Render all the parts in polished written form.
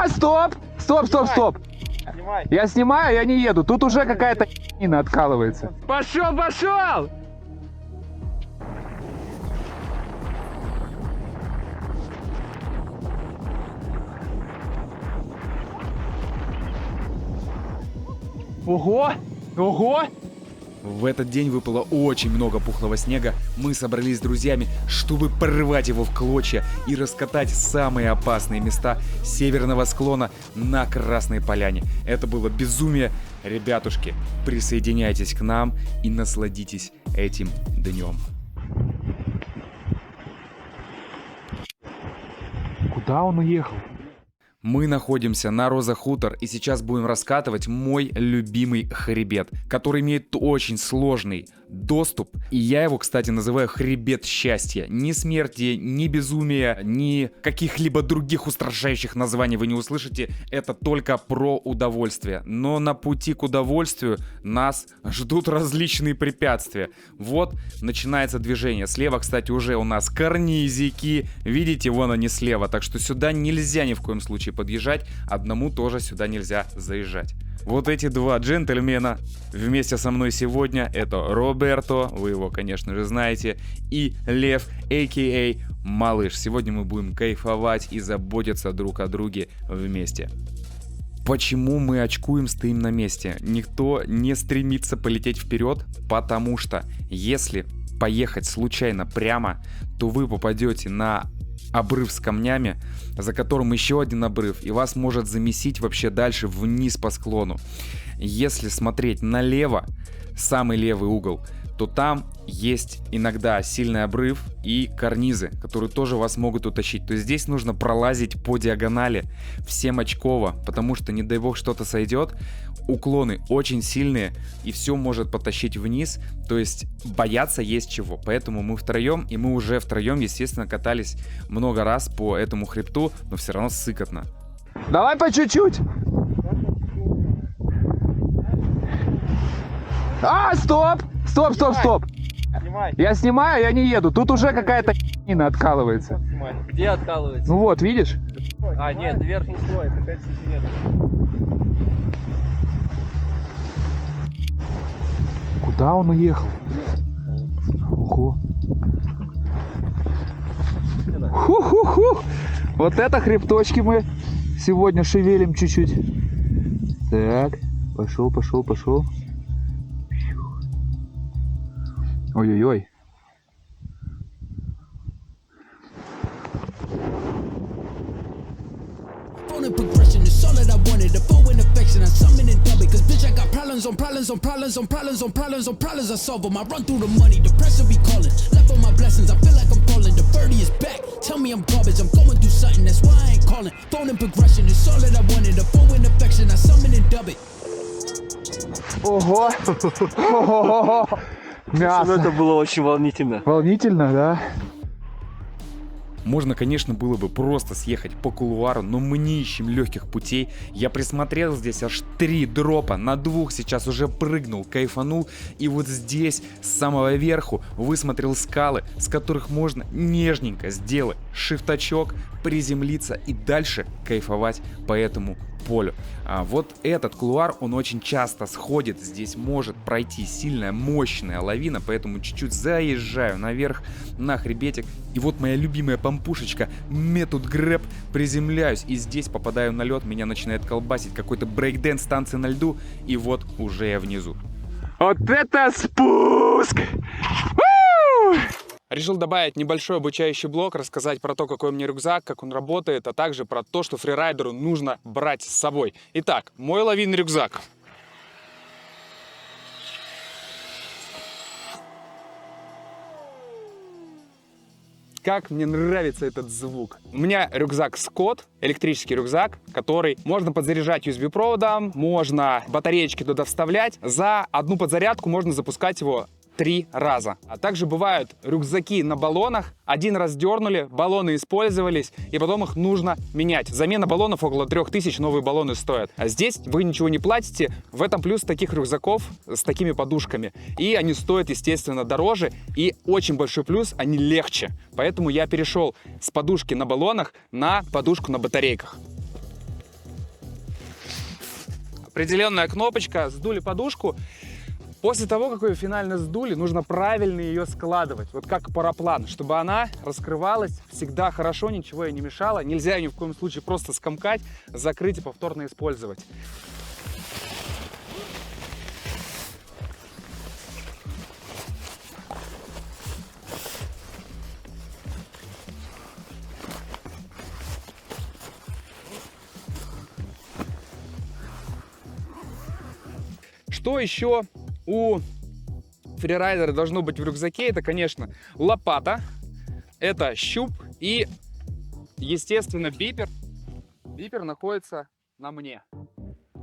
Стоп! Стоп, стоп, стоп! Снимай. Я снимаю, я не еду. Тут уже какая-то херня откалывается. Пошел, пошел! Ого! Ого! В этот день выпало очень много пухлого снега. Мы собрались с друзьями, чтобы порвать его в клочья и раскатать самые опасные места северного склона на Красной Поляне. Это было безумие. Ребятушки, присоединяйтесь к нам и насладитесь этим днем. Куда он уехал? Мы находимся на Роза Хутор и сейчас будем раскатывать мой любимый хребет, который имеет очень сложный доступ. И я его, кстати, называю хребет счастья. Ни смерти, ни безумия, ни каких-либо других устрашающих названий вы не услышите. Это только про удовольствие. Но на пути к удовольствию нас ждут различные препятствия. Вот начинается движение. Слева, кстати, уже у нас карнизики. Видите, вон они слева. Так что сюда нельзя ни в коем случае подъезжать. Одному тоже сюда нельзя заезжать. Вот эти два джентльмена вместе со мной сегодня — это Роберто, вы его, конечно же, знаете, и Лев, а.к.а. Малыш. Сегодня мы будем кайфовать и заботиться друг о друге вместе. Почему мы очкуем, стоим на месте? Никто не стремится полететь вперед, потому что если поехать случайно прямо, то вы попадете на обрыв с камнями, за которым еще один обрыв, и вас может замесить вообще дальше вниз по склону. Если смотреть налево, самый левый угол, то там есть иногда сильный обрыв и карнизы, которые тоже вас могут утащить. То есть здесь нужно пролазить по диагонали всем очково, потому что, не дай бог, что-то сойдет. Уклоны очень сильные, и все может потащить вниз. То есть бояться есть чего. Поэтому мы втроем, и мы уже втроем, естественно, катались много раз по этому хребту, но все равно сыкотно. Давай по чуть-чуть. Стоп! Стоп, стоп, стоп! Снимай. Я снимаю, я не еду. Тут уже какая-то херня откалывается. Снимай. Где откалывается? Ну вот, видишь? А, нет, верхний слой, это 5 сантиметров. Куда он уехал? Ого. Ху-ху-ху. Вот это хребточки мы сегодня шевелим чуть-чуть. Так, пошел, пошел, пошел. Ой-ой-ой. Progression is all that I wanted. The flow and affection, I summon and dub it. Cause bitch, I got problems on problems on problems on problems on problems on problems. I solve them. I run through the money. The pressure be calling. Left on my blessings. I feel like I'm falling. The birdie is back. Tell me I'm garbage. I'm going through something. That's why I ain't calling. Phone and progression is all that I wanted. The flow and affection, I summon and dub it. Ого. Ого. Мясо. Это было очень волнительно. Волнительно, да? Можно, конечно, было бы просто съехать по кулуару, но мы не ищем легких путей. Я присмотрел здесь аж 3 дропа, на 2 сейчас уже прыгнул, кайфанул. И вот здесь, с самого верху, высмотрел скалы, с которых можно нежненько сделать шифтачок, приземлиться и дальше кайфовать по этому полю. А вот этот кулуар, он очень часто сходит, здесь может пройти сильная, мощная лавина, поэтому чуть-чуть заезжаю наверх на хребетик. И вот моя любимая помпушечка Method Grab, приземляюсь и здесь попадаю на лед, меня начинает колбасить какой-то брейкденс, танцы на льду, и вот уже я внизу. Вот это спуск! Решил добавить небольшой обучающий блок, рассказать про то, какой у меня рюкзак, как он работает, а также про то, что фрирайдеру нужно брать с собой. Итак, мой лавинный рюкзак. Как мне нравится этот звук. У меня рюкзак Scott, электрический рюкзак, который можно подзаряжать USB-проводом, можно батареечки туда вставлять. За одну подзарядку можно запускать его 3 раза. А также бывают рюкзаки на баллонах. Один раз дернули, баллоны использовались, и потом их нужно менять. Замена баллонов около 3000, новые баллоны стоят. А здесь вы ничего не платите. В этом плюс таких рюкзаков с такими подушками. И они стоят, естественно, дороже. И очень большой плюс, они легче. Поэтому я перешел с подушки на баллонах на подушку на батарейках. определенная кнопочка, сдули подушку. После того, как ее финально сдули, нужно правильно ее складывать, вот как параплан, чтобы она раскрывалась всегда хорошо, ничего ей не мешало. Нельзя ее ни в коем случае просто скомкать, закрыть и повторно использовать. Что еще у фрирайдера должно быть в рюкзаке? Это, конечно, лопата, это щуп и, естественно, бипер. Бипер находится на мне.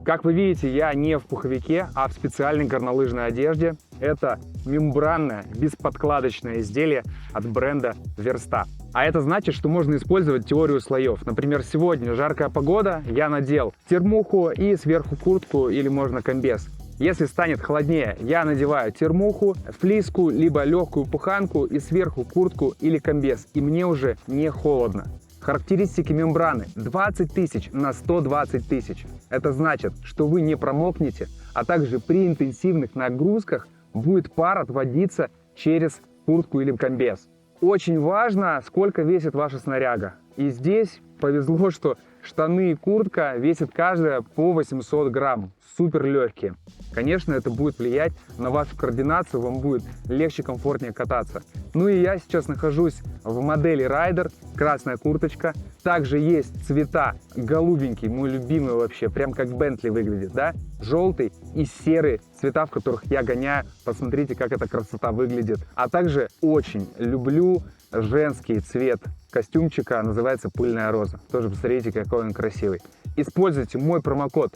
Как вы видите, я не в пуховике, а в специальной горнолыжной одежде. Это мембранное, бесподкладочное изделие от бренда Versta. А это значит, что можно использовать теорию слоев. Например, сегодня жаркая погода, я надел термуху и сверху куртку или можно комбез. Если станет холоднее, я надеваю термуху, флиску, либо легкую пуханку и сверху куртку или комбез, и мне уже не холодно. Характеристики мембраны 20 тысяч на 120 тысяч. Это значит, что вы не промокнете, а также при интенсивных нагрузках будет пар отводиться через куртку или комбез. Очень важно, сколько весит ваша снаряга. И здесь повезло, что штаны и куртка весят каждая по 800 грамм. Супер легкие. Конечно, это будет влиять на вашу координацию, вам будет легче, комфортнее кататься. Ну и я сейчас нахожусь в модели Rider, красная курточка. Также есть цвета голубенький, мой любимый вообще, прям как Bentley выглядит, да? Желтый и серый цвета, в которых я гоняю. Посмотрите, как эта красота выглядит. А также очень люблю женский цвет костюмчика, называется пыльная роза. Тоже посмотрите, какой он красивый. Используйте мой промокод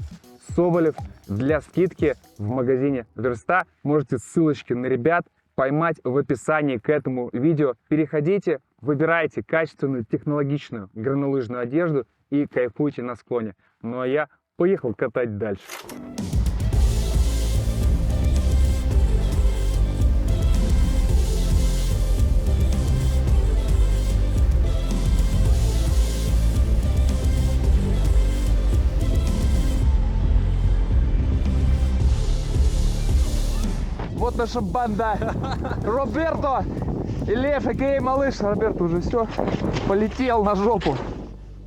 Соболев для скидки в магазине Versta. Можете ссылочки на ребят поймать в описании к этому видео. Переходите, выбирайте качественную, технологичную горнолыжную одежду и кайфуйте на склоне. Ну а я поехал катать дальше. Вот наша банда. Роберто и Лев, а.к.а. Малыш. Роберто уже все, полетел на жопу.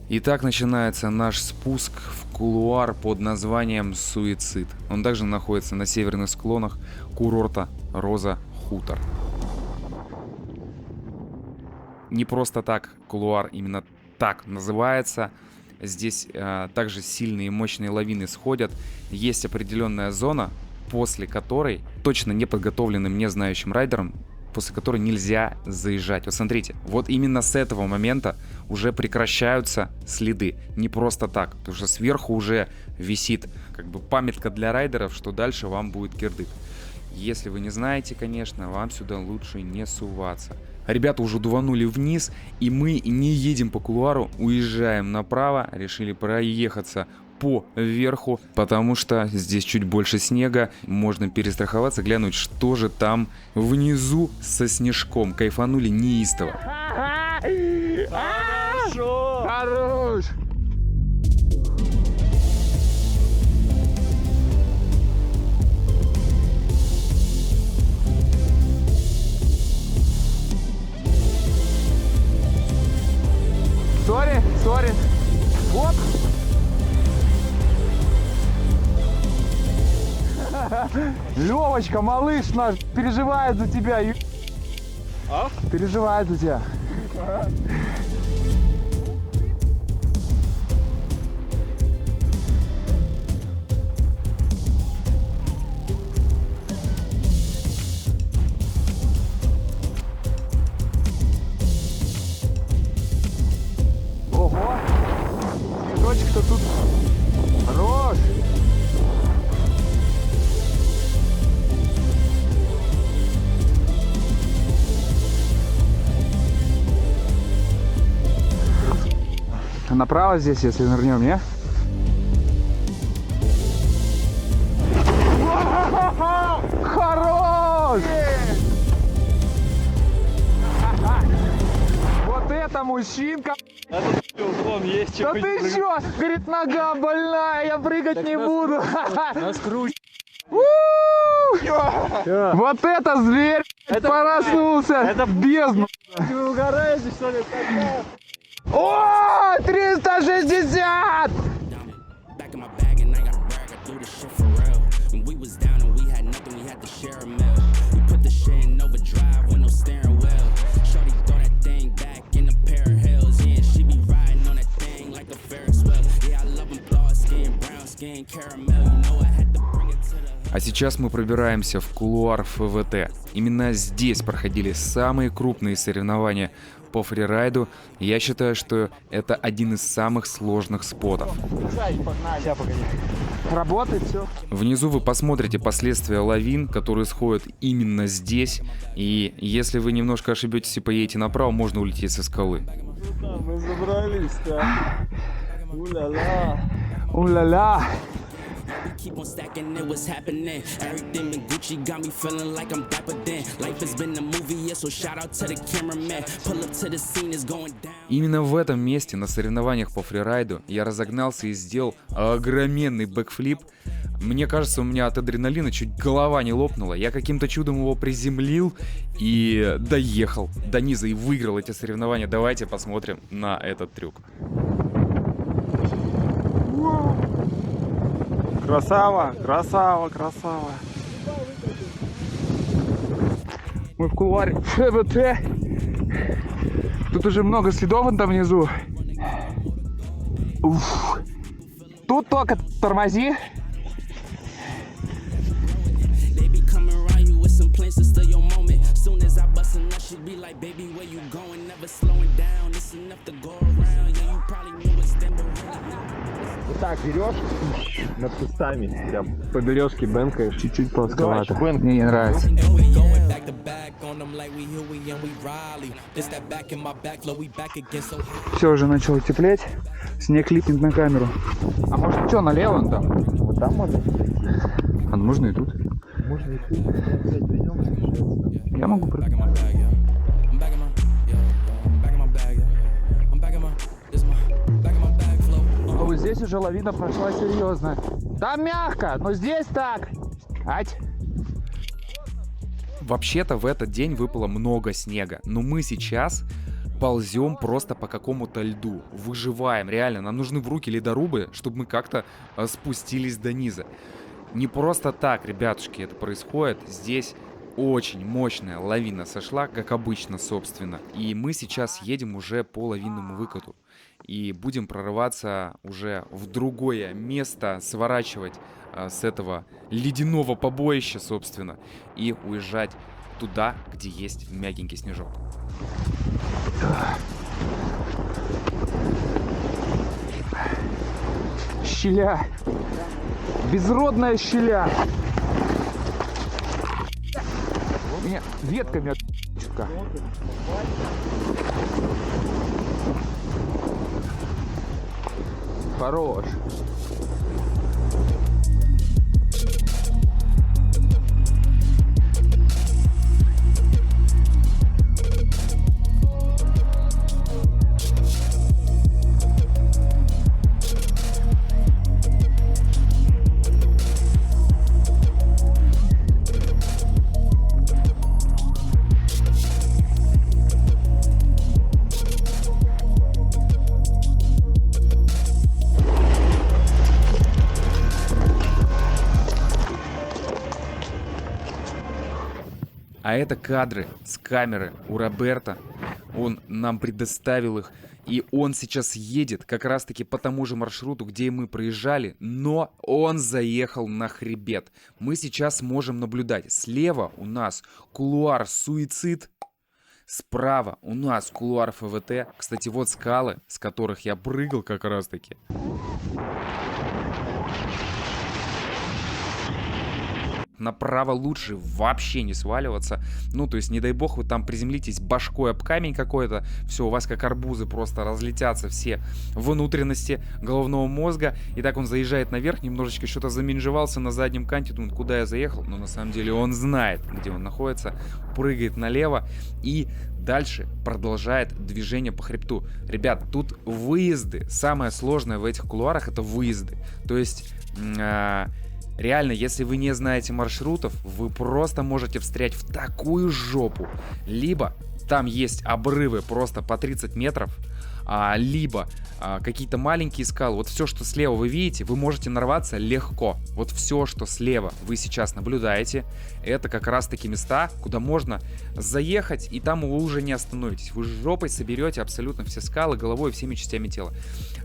Итак, начинается наш спуск в кулуар под названием Суицид. Он также находится на северных склонах курорта Роза Хутор. Не просто так кулуар именно так называется. Здесь также сильные и мощные лавины сходят. Есть определенная зона, после которой точно неподготовленным, не знающим райдерам, после которой нельзя заезжать. Вот смотрите, вот именно с этого момента уже прекращаются следы. Не просто так, потому что сверху уже висит как бы памятка для райдеров, что дальше вам будет кирдык. Если вы не знаете, конечно, вам сюда лучше не суваться. Ребята уже дуванули вниз, и мы не едем по кулуару, уезжаем направо, решили проехаться по верху, потому что здесь чуть больше снега, можно перестраховаться, глянуть, что же там внизу со снежком. Кайфанули неистово. Хорошо! Хорош! Сори. Оп! Левочка, малыш наш, переживает за тебя. А? Переживает за тебя. Ого! Снежочек-то тут хорош! Направо здесь, если нырнем, не? Хорош! Вот это мужчинка. Вон есть Да чем ты чё? Говорит, нога больная, я прыгать не буду. Нас крутит. Вот это зверь проснулся. это в бездну. Вы угораете, что ли? О, 360! Back in my bag and I got brag, I do this shit for real. When we was down and we had nothing, we had to share a meal. We put the shit in overdrive with no steering wheel. Shorty throw that thing back in a pair of heels. Yeah, and she be riding on that thing like a Ferris wheel. Yeah, I love them dark skin, brown skin, caramel. You know I had to bring it to the... А сейчас мы пробираемся в кулуар ФВТ. Именно здесь проходили самые крупные соревнования по фрирайду. Я считаю, что это один из самых сложных спотов. Сейчас, погоди. Работает все. Внизу вы посмотрите последствия лавин, которые сходят именно здесь. И если вы немножко ошибетесь и поедете направо, можно улететь со скалы. Мы забрались-то. У-ля-ля. У-ля-ля. We keep on stacking it, what's happening? Everything in Gucci got me feeling like I'm dapper then. Life has been a movie, yeah, so shout out to the cameraman. Pull up to the scene, it's going down. Именно в этом месте на соревнованиях по фрирайду я разогнался и сделал огроменный бэкфлип. Мне кажется, у меня от адреналина чуть голова не лопнула. Я каким-то чудом его приземлил и доехал до низа и выиграл эти соревнования. Давайте посмотрим на этот трюк. Красава, красава, красава. Мы в кулуаре ФВТ. Тут уже много следов вон там внизу. Уф. Тут только тормози. They be coming around you with some plans to steal your moment. Soon as I bust a nut, she be like, baby, where you going? Never slowing down. It's enough to go around. Yeah, you probably knew it's them, but really. Вот так берешь над кустами, прям по березке бэнкаешь. Чуть-чуть плосковато. Бэнк. Мне не нравится. And we going back to back on them like we Huey and we Riley. It's that back in my back, flow, we back again so high. Все уже начало теплеть. Снег липнет на камеру. А может что, налево он там? Вот там можно. А можно и тут. Можно и тут. Опять придем. Я могу Back in прыгать. my bag, yeah. I'm back in my, yeah. I'm back in my bag, yeah. I'm back in my, this my, back in my bag, flow. А вот здесь уже лавина прошла серьезно. Там мягко, но здесь так. Ать. Вообще-то в этот день выпало много снега, но мы сейчас ползем просто по какому-то льду, выживаем, реально, нам нужны в руки ледорубы, чтобы мы как-то спустились до низа. Не просто так, ребятушки, это происходит, здесь очень мощная лавина сошла, как обычно, собственно, и мы сейчас едем уже по лавинному выкату. И будем прорываться уже в другое место, сворачивать с этого ледяного побоища, собственно, и уезжать туда, где есть мягенький снежок. Щеля. Безродная щеля. Меня ветками чутка. Хорош. А это кадры с камеры у Роберто. Он нам предоставил их. И он сейчас едет как раз-таки по тому же маршруту, где и мы проезжали. Но он заехал на хребет. Мы сейчас можем наблюдать. Слева у нас кулуар Суицид. Справа у нас кулуар ФВТ. Кстати, вот скалы, с которых я прыгал как раз-таки. направо лучше вообще не сваливаться. Ну, то есть, не дай бог, вы там приземлитесь башкой об камень какой-то, все, у вас как арбузы просто разлетятся все внутренности головного мозга. И так он заезжает наверх, немножечко что-то заминжевался на заднем канте, думает, куда я заехал. Но на самом деле он знает, где он находится, прыгает налево и дальше продолжает движение по хребту. Ребят, тут выезды. Самое сложное в этих кулуарах — это выезды. То есть... реально, если вы не знаете маршрутов, вы просто можете встрять в такую жопу. Либо там есть обрывы просто по 30 метров, либо какие-то маленькие скалы. Вот все, что слева вы видите, вы можете нарваться легко. Вот все, что слева вы сейчас наблюдаете, это как раз-таки места, куда можно заехать, и там вы уже не остановитесь. Вы жопой соберете абсолютно все скалы, головой и всеми частями тела.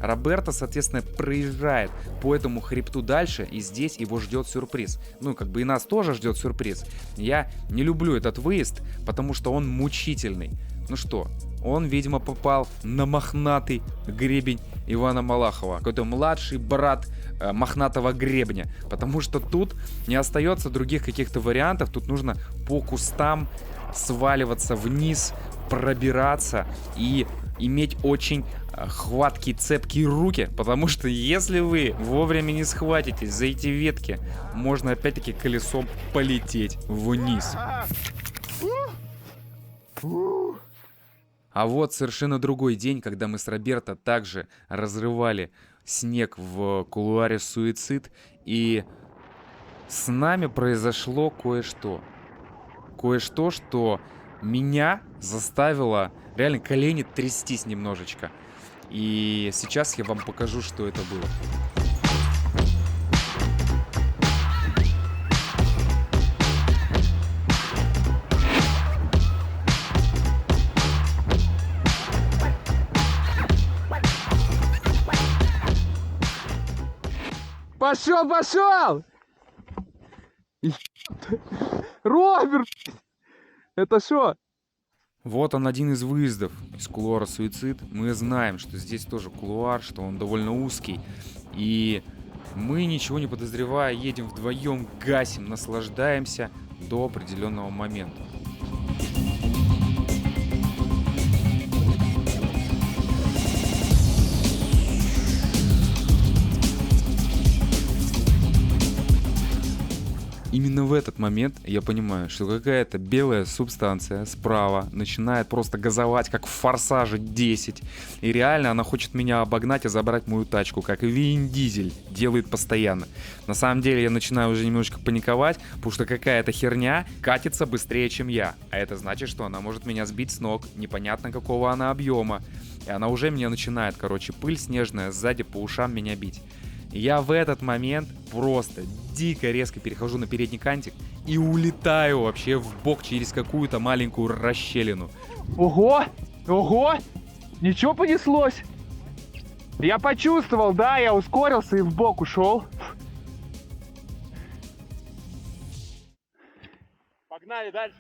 Роберто, соответственно, проезжает по этому хребту дальше, и здесь его ждет сюрприз. Ну, как бы и нас тоже ждет сюрприз. Я не люблю этот выезд, потому что он мучительный. Ну что, он, видимо, попал на мохнатый гребень Ивана Малахова. Какой-то младший брат мохнатого гребня. Потому что тут не остается других каких-то вариантов. Тут нужно по кустам сваливаться вниз, пробираться и иметь очень хваткие, цепкие руки. Потому что если вы вовремя не схватитесь за эти ветки, можно опять-таки колесом полететь вниз. А вот совершенно другой день, когда мы с Роберто также разрывали снег в кулуаре «Суицид», и с нами произошло кое-что. Кое-что, что меня заставило реально колени трястись немножечко. И сейчас я вам покажу, что это было. Пошел, пошел! Роберт! Это что? Вот он, один из выездов из кулуара «Суицид». Мы знаем, что здесь тоже кулуар, что он довольно узкий. И мы, ничего не подозревая, едем вдвоем, гасим, наслаждаемся до определенного момента. Именно в этот момент я понимаю, что какая-то белая субстанция справа начинает просто газовать, как в «Форсаже 10». И реально она хочет меня обогнать и забрать мою тачку, как и Вин Дизель делает постоянно. На самом деле я начинаю уже немножечко паниковать, потому что какая-то херня катится быстрее, чем я. А это значит, что она может меня сбить с ног, непонятно какого она объема. И она уже меня начинает, пыль снежная сзади по ушам меня бить. Я в этот момент просто дико резко перехожу на передний кантик и улетаю вообще в бок через какую-то маленькую расщелину. Ого! Ого! Ничего понеслось! Я почувствовал, да, я ускорился и в бок ушел. Погнали дальше.